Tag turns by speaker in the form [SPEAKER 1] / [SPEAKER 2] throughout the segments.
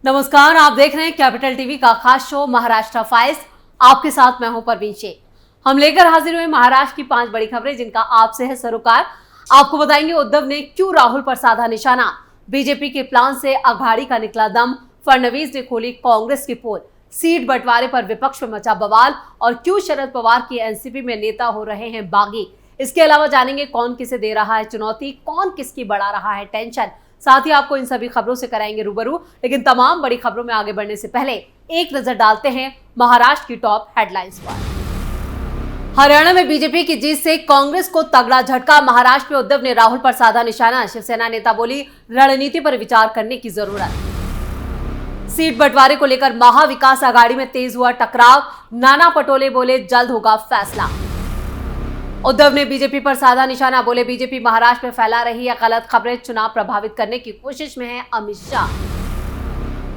[SPEAKER 1] नमस्कार, आप देख रहे हैं कैपिटल टीवी का खास शो महाराष्ट्र फाइल्स। आपके साथ मैं हूं परवीन शेख। हम लेकर हाजिर हुए महाराष्ट्र की 5 बड़ी खबरें जिनका आपसे है सरोकार। आपको बताएंगे उद्धव ने क्यों राहुल पर साधा निशाना, बीजेपी के प्लान से अघाड़ी का निकला दम, फडणवीस ने खोली कांग्रेस की पोल, सीट बंटवारे पर विपक्ष में मचा बवाल और क्यों शरद पवार की एनसीपी में नेता हो रहे हैं बागी। इसके अलावा जानेंगे कौन किसे दे रहा है चुनौती, कौन किसकी बढ़ा रहा है टेंशन। साथ ही आपको इन सभी खबरों से कराएंगे रूबरू। लेकिन तमाम बड़ी खबरों में आगे बढ़ने से पहले एक नजर डालते हैं महाराष्ट्र की टॉप हेडलाइंस पर। हरियाणा में बीजेपी की जीत से कांग्रेस को तगड़ा झटका, महाराष्ट्र में उद्धव ने राहुल पर साधा निशाना, शिवसेना नेता बोली रणनीति पर विचार करने की जरूरत। सीट बंटवारे को लेकर महाविकास आघाड़ी में तेज हुआ टकराव, नाना पटोले बोले जल्द होगा फैसला। उद्धव ने बीजेपी पर साधा निशाना, बोले बीजेपी महाराष्ट्र में फैला रही है गलत खबरें, चुनाव प्रभावित करने की कोशिश में है अमित शाह।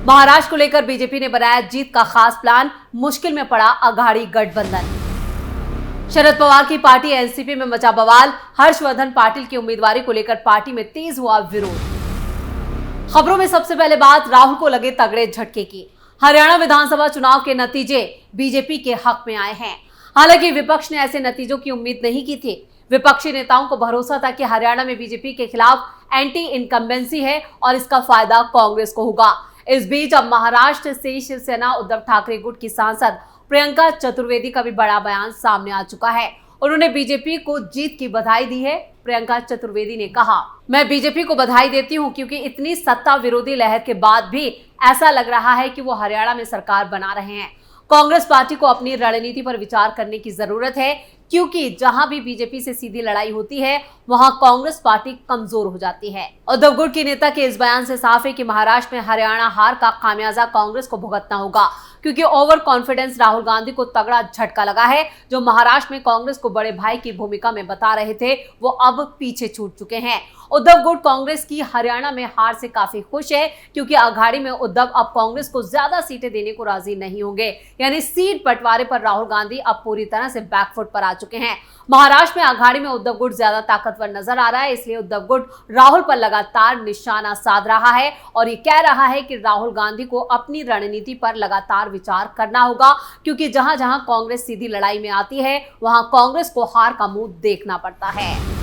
[SPEAKER 1] महाराष्ट्र को लेकर बीजेपी ने बनाया जीत का खास प्लान, मुश्किल में पड़ा अघाड़ी गठबंधन। शरद पवार की पार्टी एनसीपी में मचा बवाल, हर्षवर्धन पाटिल की उम्मीदवारी को लेकर पार्टी में तेज हुआ विरोध। खबरों में सबसे पहले बात राहुल को लगे तगड़े झटके की। हरियाणा विधानसभा चुनाव के नतीजे बीजेपी के हक में आए हैं। हालांकि विपक्ष ने ऐसे नतीजों की उम्मीद नहीं की थी। विपक्षी नेताओं को भरोसा था कि हरियाणा में बीजेपी के खिलाफ एंटी इनकम्बेंसी है और इसका फायदा कांग्रेस को होगा। इस बीच अब महाराष्ट्र से शिवसेना उद्धव ठाकरे गुट की सांसद प्रियंका चतुर्वेदी का भी बड़ा बयान सामने आ चुका है। उन्होंने बीजेपी को जीत की बधाई दी है। प्रियंका चतुर्वेदी ने कहा, मैं बीजेपी को बधाई देती हूं क्योंकि इतनी सत्ता विरोधी लहर के बाद भी ऐसा लग रहा है कि वो हरियाणा में सरकार बना रहे हैं। कांग्रेस पार्टी को अपनी रणनीति पर विचार करने की जरूरत है क्योंकि जहां भी बीजेपी से सीधी लड़ाई होती है वहां कांग्रेस पार्टी कमजोर हो जाती है। उद्धव गुट की नेता के इस बयान से साफ है कि महाराष्ट्र में हरियाणा हार का खामियाजा कांग्रेस को भुगतना होगा क्योंकि ओवर कॉन्फिडेंस राहुल गांधी को तगड़ा झटका लगा है। जो महाराष्ट्र में कांग्रेस को बड़े भाई की भूमिका में बता रहे थे वो अब पीछे छूट चुके हैं। उद्धव गुट कांग्रेस की हरियाणा में हार से काफी खुश है क्योंकि अघाड़ी में उद्धव अब कांग्रेस को ज्यादा सीटें देने को राजी नहीं होंगे। यानी सीट बंटवारे पर राहुल गांधी अब पूरी तरह से बैकफुट पर आ चुके हैं। महाराष्ट्र में अघाड़ी में उद्धव गुट ज्यादा ताकतवर नजर आ रहा है, इसलिए उद्धव गुट राहुल पर लगातार निशाना साध रहा है और ये कह रहा है कि राहुल गांधी को अपनी रणनीति पर लगातार विचार करना होगा क्योंकि जहां जहां कांग्रेस सीधी लड़ाई में आती है वहां कांग्रेस को हार का मुंह देखना पड़ता है।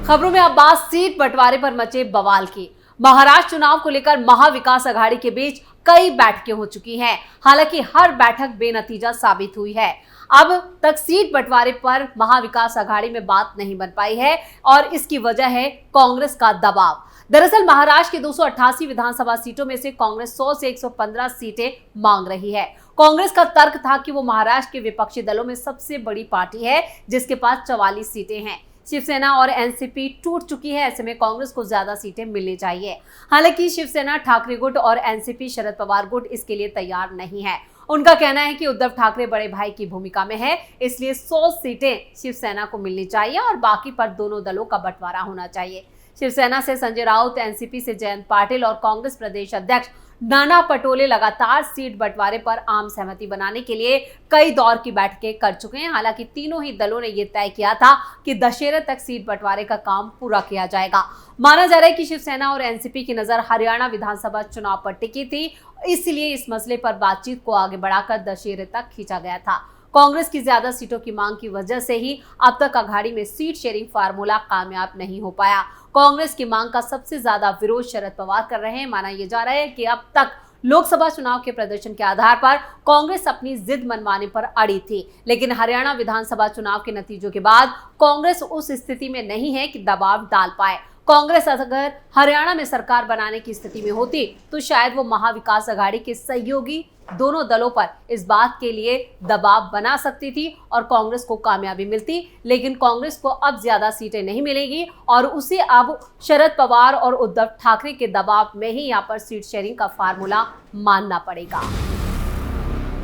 [SPEAKER 1] खबरों में अब बात सीट बंटवारे पर मचे बवाल की। महाराष्ट्र चुनाव को लेकर महाविकास आघाड़ी के बीच कई बैठकें हो चुकी हैं। हालांकि हर बैठक बेनतीजा साबित हुई है। अब तक सीट बंटवारे पर महाविकास आघाड़ी में बात नहीं बन पाई है और इसकी वजह है कांग्रेस का दबाव। दरअसल महाराष्ट्र की 288 विधानसभा सीटों में से कांग्रेस 100 से 115 सीटें मांग रही है। कांग्रेस का तर्क था कि वो महाराष्ट्र के विपक्षी दलों में सबसे बड़ी पार्टी है जिसके पास 44 सीटें हैं। शिवसेना और एनसीपी टूट चुकी है, ऐसे में कांग्रेस को ज्यादा सीटें मिलनी चाहिए। हालांकि शिवसेना ठाकरे गुट और एनसीपी शरद पवार गुट इसके लिए तैयार नहीं है। उनका कहना है कि उद्धव ठाकरे बड़े भाई की भूमिका में है, इसलिए 100 सीटें शिवसेना को मिलनी चाहिए और बाकी पर दोनों दलों का बंटवारा होना चाहिए। शिवसेना से संजय राउत, एनसीपी से जयंत पाटिल और कांग्रेस प्रदेश अध्यक्ष नाना पटोले लगातार सीट बंटवारे पर आम सहमति बनाने के लिए कई दौर की बैठकें कर चुके हैं। हालांकि तीनों ही दलों ने यह तय किया था कि दशहरे तक सीट बंटवारे का काम पूरा किया जाएगा। माना जा रहा है कि शिवसेना और एनसीपी की नजर हरियाणा विधानसभा चुनाव पर टिकी थी, इसलिए इस मसले पर बातचीत को आगे बढ़ाकर दशहरे तक खींचा गया था। कांग्रेस की ज्यादा सीटों की मांग की वजह से ही अब तक अघाड़ी में सीट शेयरिंग फार्मूला कामयाब नहीं हो पाया। कांग्रेस की मांग का सबसे ज्यादा विरोध शरद पवार कर रहे हैं। माना यह जा रहा है कि अब तक लोकसभा चुनाव के प्रदर्शन के आधार पर कांग्रेस अपनी जिद मनवाने पर अड़ी थी, लेकिन हरियाणा विधानसभा चुनाव के नतीजों के बाद कांग्रेस उस स्थिति में नहीं है कि दबाव डाल पाए। कांग्रेस अगर हरियाणा में सरकार बनाने की स्थिति में होती तो शायद वो महाविकास आघाड़ी के सहयोगी दोनों दलों पर इस बात के लिए दबाव बना सकती थी और कांग्रेस को कामयाबी मिलती। लेकिन कांग्रेस को अब ज्यादा सीटें नहीं मिलेगी और उसे अब शरद पवार और उद्धव ठाकरे के दबाव में ही यहाँ पर सीट शेयरिंग का फार्मूला मानना पड़ेगा।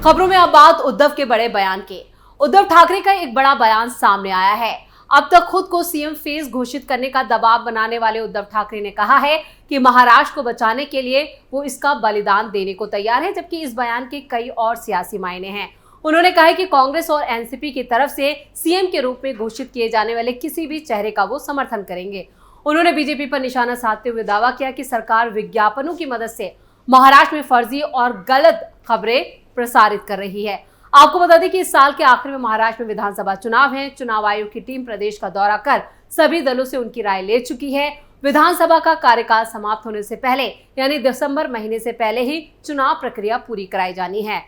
[SPEAKER 1] खबरों में अब बात उद्धव के बड़े बयान के। उद्धव ठाकरे का एक बड़ा बयान सामने आया है। अब तक खुद को सीएम फेस घोषित करने का दबाव बनाने वाले उद्धव ठाकरे ने कहा है कि महाराष्ट्र को बचाने के लिए वो इसका बलिदान देने को तैयार है, जबकि इस बयान के कई और सियासी मायने हैं। उन्होंने कहा कि कांग्रेस और एनसीपी की तरफ से सीएम के रूप में घोषित किए जाने वाले किसी भी चेहरे का वो समर्थन करेंगे। उन्होंने बीजेपी पर निशाना साधते हुए दावा किया कि सरकार विज्ञापनों की मदद से महाराष्ट्र में फर्जी और गलत खबरें प्रसारित कर रही है। आपको बता दें कि इस साल के आखिर में महाराष्ट्र में विधानसभा चुनाव है। चुनाव आयोग की टीम प्रदेश का दौरा कर सभी दलों से उनकी राय ले चुकी है। विधानसभा का कार्यकाल समाप्त होने से पहले यानी दिसंबर महीने से पहले ही चुनाव प्रक्रिया पूरी कराई जानी है।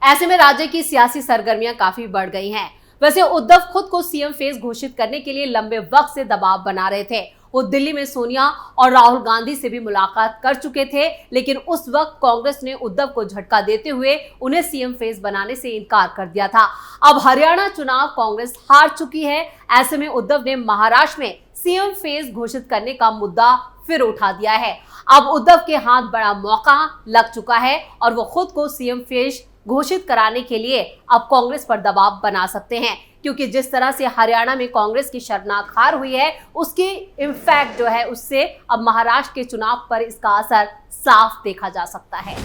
[SPEAKER 1] ऐसे में राज्य की सियासी सरगर्मियां काफी बढ़ गई हैं। वैसे उद्धव खुद को सीएम फेस घोषित करने के लिए लंबे वक्त से दबाव बना रहे थे। वो दिल्ली में सोनिया और राहुल गांधी से भी मुलाकात कर चुके थे, लेकिन उस वक्त कांग्रेस ने उद्धव को झटका देते हुए उन्हें सीएम फेस बनाने से इनकार कर दिया था। अब हरियाणा चुनाव कांग्रेस हार चुकी है। ऐसे में उद्धव ने महाराष्ट्र में सीएम फेस घोषित करने का मुद्दा फिर उठा दिया है। अब उद्धव के हाथ बड़ा मौका लग चुका है और वो खुद को सीएम फेस घोषित कराने के लिए अब कांग्रेस पर दबाव बना सकते हैं, क्योंकि जिस तरह से हरियाणा में कांग्रेस की शर्मनाक हार हुई है उसकी इम्पैक्ट जो है उससे अब महाराष्ट्र के चुनाव पर इसका असर साफ देखा जा सकता है।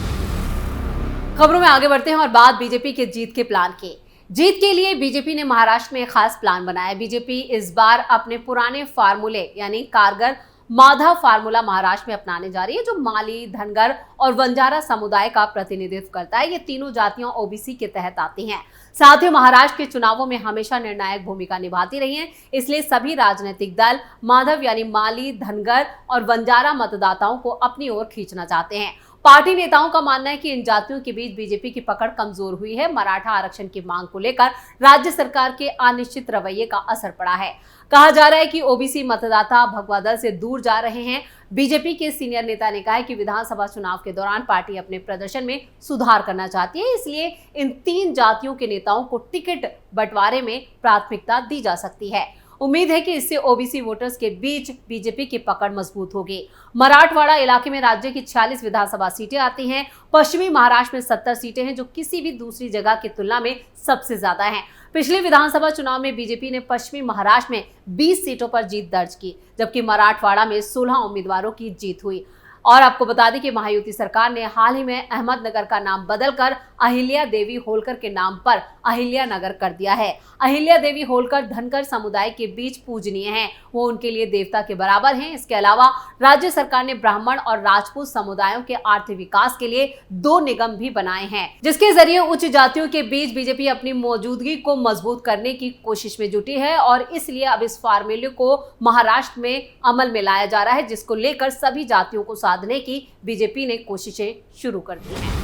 [SPEAKER 1] खबरों में आगे बढ़ते हैं और बात बीजेपी के जीत के प्लान की। जीत के लिए बीजेपी ने महाराष्ट्र में एक खास प्लान बनाया। बीजेपी इस बार अपने पुराने फार्मूले यानी कारगर माधव फार्मूला महाराष्ट्र में अपनाने जा रही है, जो माली, धनगर और बंजारा समुदाय का प्रतिनिधित्व करता है। ये तीनों जातियां ओबीसी के तहत आती हैं। साथ ही महाराष्ट्र के चुनावों में हमेशा निर्णायक भूमिका निभाती रही हैं, इसलिए सभी राजनीतिक दल माधव यानी माली, धनगर और बंजारा मतदाताओं को अपनी ओर खींचना चाहते हैं। पार्टी नेताओं का मानना है कि इन जातियों के बीच बीजेपी की पकड़ कमजोर हुई है। मराठा आरक्षण की मांग को लेकर राज्य सरकार के अनिश्चित रवैये का असर पड़ा है। कहा जा रहा है कि ओबीसी मतदाता भगवा दल से दूर जा रहे हैं। बीजेपी के सीनियर नेता ने कहा है कि विधानसभा चुनाव के दौरान पार्टी अपने प्रदर्शन में सुधार करना चाहती है, इसलिए इन तीन जातियों के नेताओं को टिकट बंटवारे में प्राथमिकता दी जा सकती है। उम्मीद है कि इससे ओबीसी वोटर्स के बीच बीजेपी की पकड़ मजबूत होगी। मराठवाड़ा इलाके में राज्य की 46 विधानसभा सीटें आती हैं। पश्चिमी महाराष्ट्र में 70 सीटें हैं, जो किसी भी दूसरी जगह की तुलना में सबसे ज्यादा हैं। पिछले विधानसभा चुनाव में बीजेपी ने पश्चिमी महाराष्ट्र में 20 सीटों पर जीत दर्ज की, जबकि मराठवाड़ा में 16 उम्मीदवारों की जीत हुई। और आपको बता दें कि महायुति सरकार ने हाल ही में अहमदनगर का नाम बदलकर अहिल्या देवी होलकर के नाम पर अहिल्या नगर कर दिया है। अहिल्या देवी होलकर धनगर समुदाय के बीच पूजनीय हैं, वो उनके लिए देवता के बराबर हैं। इसके अलावा राज्य सरकार ने ब्राह्मण और राजपूत समुदायों के आर्थिक विकास के लिए 2 निगम भी बनाए हैं, जिसके जरिए उच्च जातियों के बीच बीजेपी अपनी मौजूदगी को मजबूत करने की कोशिश में जुटी है। और इसलिए अब इस फार्मूले को महाराष्ट्र में अमल में लाया जा रहा है, जिसको लेकर सभी जातियों को साधने की बीजेपी ने कोशिशें शुरू कर दी हैं।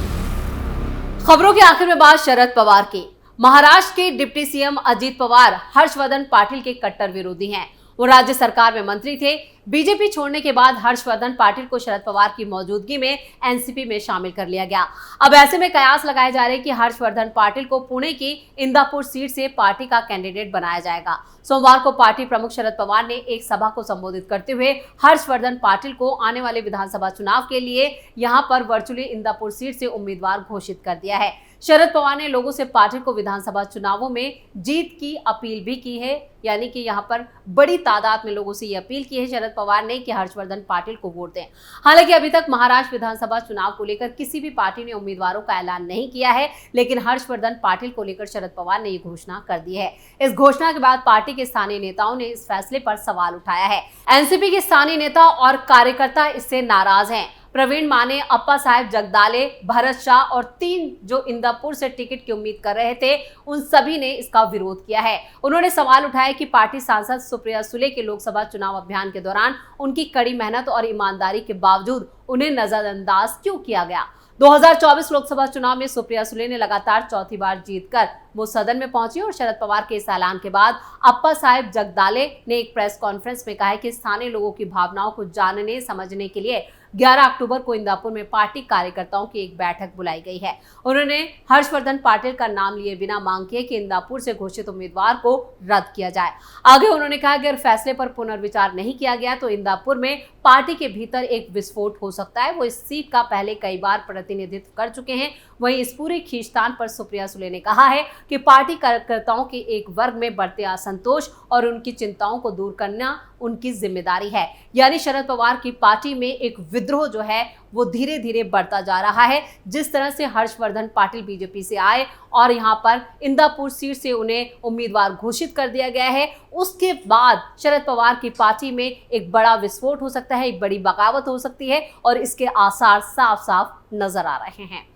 [SPEAKER 1] खबरों के आखिर में बात शरद पवार की। महाराष्ट्र के डिप्टी सीएम अजित पवार हर्षवर्धन पाटिल के कट्टर विरोधी हैं। वो राज्य सरकार में मंत्री थे। बीजेपी छोड़ने के बाद हर्षवर्धन पाटिल को शरद पवार की मौजूदगी में एनसीपी में शामिल कर लिया गया। अब ऐसे में कयास लगाए जा रहे हैं कि हर्षवर्धन पाटिल को पुणे की इंदापुर सीट से पार्टी का कैंडिडेट बनाया जाएगा। सोमवार को पार्टी प्रमुख शरद पवार ने एक सभा को संबोधित करते हुए हर्षवर्धन पाटिल को आने वाले विधानसभा चुनाव के लिए यहां पर वर्चुअली इंदापुर सीट से उम्मीदवार घोषित कर दिया है। शरद पवार ने लोगों से पाटिल को विधानसभा चुनावों में जीत की अपील भी की है, यानी कि यहां पर बड़ी तादाद में लोगों से ये अपील की है शरद पवार ने कि हर्षवर्धन पाटिल को वोट दें। हालांकि अभी तक महाराष्ट्र विधानसभा चुनाव को लेकर किसी भी पार्टी ने उम्मीदवारों का ऐलान नहीं किया है, लेकिन हर्षवर्धन पाटिल को लेकर शरद पवार ने ये घोषणा कर दी है। इस घोषणा के बाद पार्टी के स्थानीय नेताओं ने इस फैसले पर सवाल उठाया है। एनसीपी के स्थानीय नेता और कार्यकर्ता इससे नाराज हैं। प्रवीण माने, अप्पा साहेब जगदाले, भरत शाह और 3 जो इंदापुर से टिकट की उम्मीद कर रहे थे, उन सभी ने इसका विरोध किया है। उन्होंने सवाल उठाया कि पार्टी सांसद सुप्रिया सुले के लोकसभा चुनाव अभियान के दौरान उनकी कड़ी मेहनत और ईमानदारी के बावजूद उन्हें नजरअंदाज क्यों किया गया। 2024 लोकसभा चुनाव में सुप्रिया सुले ने लगातार चौथी बार जीतकर वो सदन में पहुंची और शरद पवार के इस ऐलान के बाद अप्पा साहेब जगदाले ने एक प्रेस कॉन्फ्रेंस में कहा कि स्थानीय लोगों की भावनाओं को जानने समझने के लिए 11 अक्टूबर को इंदापुर में पार्टी कार्यकर्ताओं की एक बैठक बुलाई गई है। उन्होंने हर्षवर्धन पाटिल का नाम लिए बिना मांग की कि इंदापुर से घोषित उम्मीदवार को रद्द किया जाए। आगे उन्होंने कहा कि अगर फैसले पर पुनर्विचार नहीं किया गया तो इंदापुर में पार्टी के भीतर एक विस्फोट हो सकता है। वो इस सीट का पहले कई बार प्रतिनिधित्व कर चुके हैं। वहीं इस पूरे खींचतान पर सुप्रिया सुले ने कहा है कि पार्टी कार्यकर्ताओं के एक वर्ग में बढ़ते असंतोष और उनकी चिंताओं को दूर करना उनकी जिम्मेदारी है। यानी शरद पवार की पार्टी में एक विद्रोह जो है वो धीरे धीरे बढ़ता जा रहा है। जिस तरह से हर्षवर्धन पाटिल बीजेपी से आए और यहाँ पर इंदापुर सीट से उन्हें उम्मीदवार घोषित कर दिया गया है, उसके बाद शरद पवार की पार्टी में एक बड़ा विस्फोट हो सकता है, एक बड़ी बगावत हो सकती है और इसके आसार साफ साफ नजर आ रहे हैं।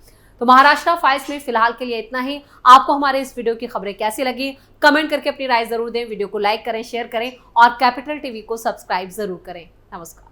[SPEAKER 1] तो महाराष्ट्र फाइल्स में फिलहाल के लिए इतना ही। आपको हमारे इस वीडियो की खबरें कैसी लगी कमेंट करके अपनी राय जरूर दें। वीडियो को लाइक करें, शेयर करें और कैपिटल टीवी को सब्सक्राइब जरूर करें। नमस्कार।